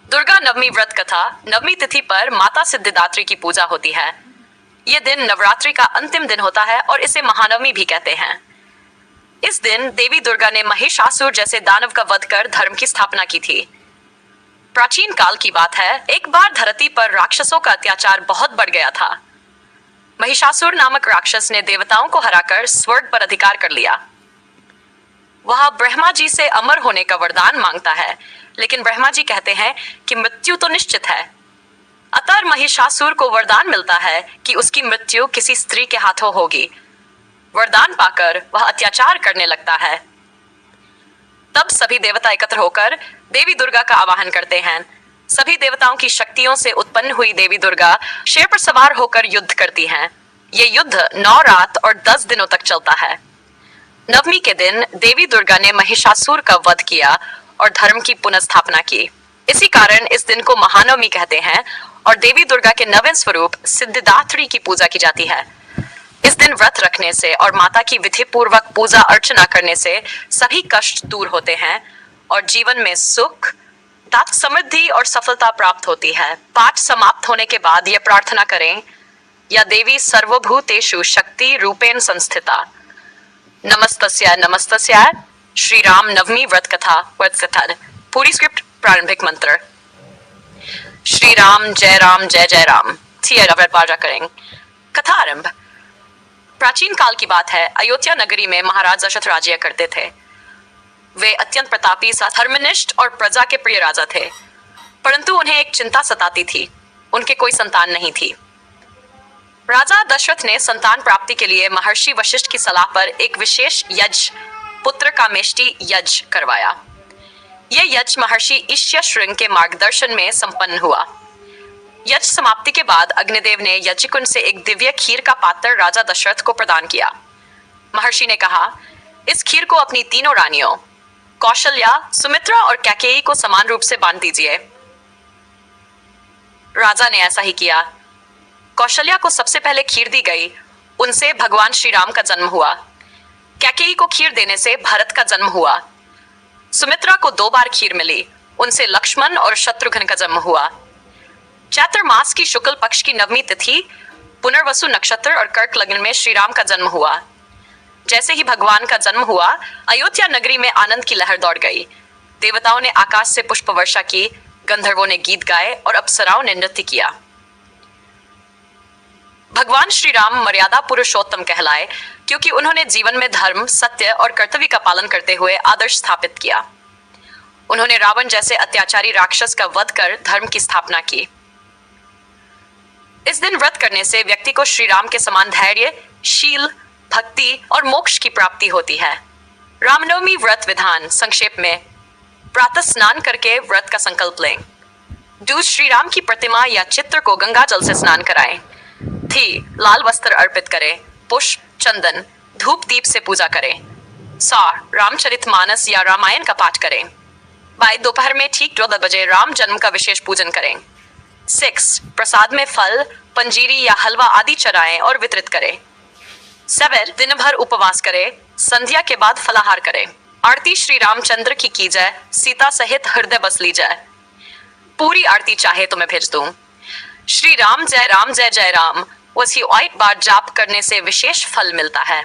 दुर्गा नवमी व्रत कथा। नवमी तिथि पर माता सिद्धिदात्री की पूजा होती है। ये दिन नवरात्रि का अंतिम दिन होता है और इसे महानवमी भी कहते हैं। इस दिन देवी दुर्गा ने महिषासुर जैसे दानव का वध कर धर्म की स्थापना की थी। प्राचीन काल की बात है, एक बार धरती पर राक्षसों का अत्याचार बहुत बढ़ गया था। महिषासुर नामक राक्षस ने देवताओं को हराकर स्वर्ग पर अधिकार कर लिया। वह ब्रह्मा जी से अमर होने का वरदान मांगता है, लेकिन ब्रह्मा जी कहते हैं कि मृत्यु तो निश्चित है। अतः महिषासुर को वरदान मिलता है कि उसकी मृत्यु किसी स्त्री के हाथों होगी। वरदान पाकर वह अत्याचार करने लगता है। तब सभी देवता एकत्र होकर देवी दुर्गा का आवाहन करते हैं। सभी देवताओं की शक्तियों से उत्पन्न हुई देवी दुर्गा शेर पर सवार होकर युद्ध करती हैं। ये युद्ध 9 रात और 10 दिनों तक चलता है। नवमी के दिन देवी दुर्गा ने महिषासुर का वध किया और धर्म की पुनर्स्थापना की। इसी कारण इस दिन को महानवमी कहते हैं और देवी दुर्गा के नवीन स्वरूप सिद्धिदात्री की पूजा की जाती है। इस दिन व्रत रखने से और माता की विधि पूर्वक पूजा अर्चना करने से सभी कष्ट दूर होते हैं और जीवन में सुख, समृद्धि और सफलता प्राप्त होती है। पाठ समाप्त होने के बाद यह प्रार्थना करें, या देवी सर्वभूतेषु शक्ति रूपेण संस्थिता, नमस्तस्या नमस्तस्या। श्री राम नवमी व्रत कथा। पूरी स्क्रिप्ट, प्रारंभिक मंत्र। श्री राम जय जय राम। करें। कथा आरंभ। प्राचीन काल की बात है, अयोध्या नगरी में महाराज दशरथ राज्य करते थे। वे अत्यंत प्रतापी, धर्मनिष्ठ और प्रजा के प्रिय राजा थे, परंतु उन्हें एक चिंता सताती थी। उनके कोई संतान नहीं थी। राजा दशरथ ने संतान प्राप्ति के लिए महर्षि वशिष्ठ की सलाह पर एक विशेष यज्ञ, पुत्र कामेष्टि यज्ञ करवाया। यह यज्ञ महर्षि ईश्यशृंग के मार्गदर्शन में संपन्न हुआ। यज्ञ समाप्ति के बाद अग्निदेव ने यज्ञकुंड से एक दिव्य खीर का पात्र राजा दशरथ को प्रदान किया। महर्षि ने कहा, इस खीर को अपनी तीनों रानियों कौशल्या, सुमित्रा और कैकेयी को समान रूप से बांट दीजिए। राजा ने ऐसा ही किया। कौशल्या को सबसे पहले खीर दी गई, उनसे भगवान श्री राम का जन्म हुआ। कैकेयी को खीर देने से भरत का जन्म हुआ। सुमित्रा को 2 बार खीर मिली, उनसे लक्ष्मण और शत्रुघ्न का जन्म हुआ। चैत्र मास की शुक्ल पक्ष की नवमी तिथि, पुनर्वसु नक्षत्र और कर्क लग्न में श्री राम का जन्म हुआ। जैसे ही भगवान का जन्म हुआ, अयोध्या नगरी में आनंद की लहर दौड़ गई। देवताओं ने आकाश से पुष्प वर्षा की, गंधर्वों ने गीत गाए और अप्सराओं ने नृत्य किया। भगवान श्री राम मर्यादा पुरुषोत्तम कहलाए, क्योंकि उन्होंने जीवन में धर्म, सत्य और कर्तव्य का पालन करते हुए आदर्श स्थापित किया। उन्होंने रावण जैसे अत्याचारी राक्षस का वध कर धर्म की स्थापना की। इस दिन व्रत करने से व्यक्ति को श्री राम के समान धैर्य, शील, भक्ति और मोक्ष की प्राप्ति होती है। रामनवमी व्रत विधान संक्षेप में। प्रातः स्नान करके व्रत का संकल्प लें। दूज श्री राम की प्रतिमा या चित्र को गंगा जल से स्नान कराएं। लाल वस्त्र अर्पित करें। पुष्प, चंदन, धूप दीप से पूजा करें। रामचरितमानस या रामायण का पाठ करें। दोपहर में ठीक 14 बजे राम जन्म का विशेष पूजन करें। 6 प्रसाद में फल, पंजीरी या हलवा आदि चढ़ाएं और वितरित करें। 7 दिन भर उपवास करें। संध्या के बाद फलाहार करें। आरती श्री रामचंद्र की जाए, सीता सहित हृदय बस ली जाए। पूरी आरती चाहे तो मैं भेज दूं। श्री राम जय जय राम 28 बार जाप करने से विशेष फल मिलता है।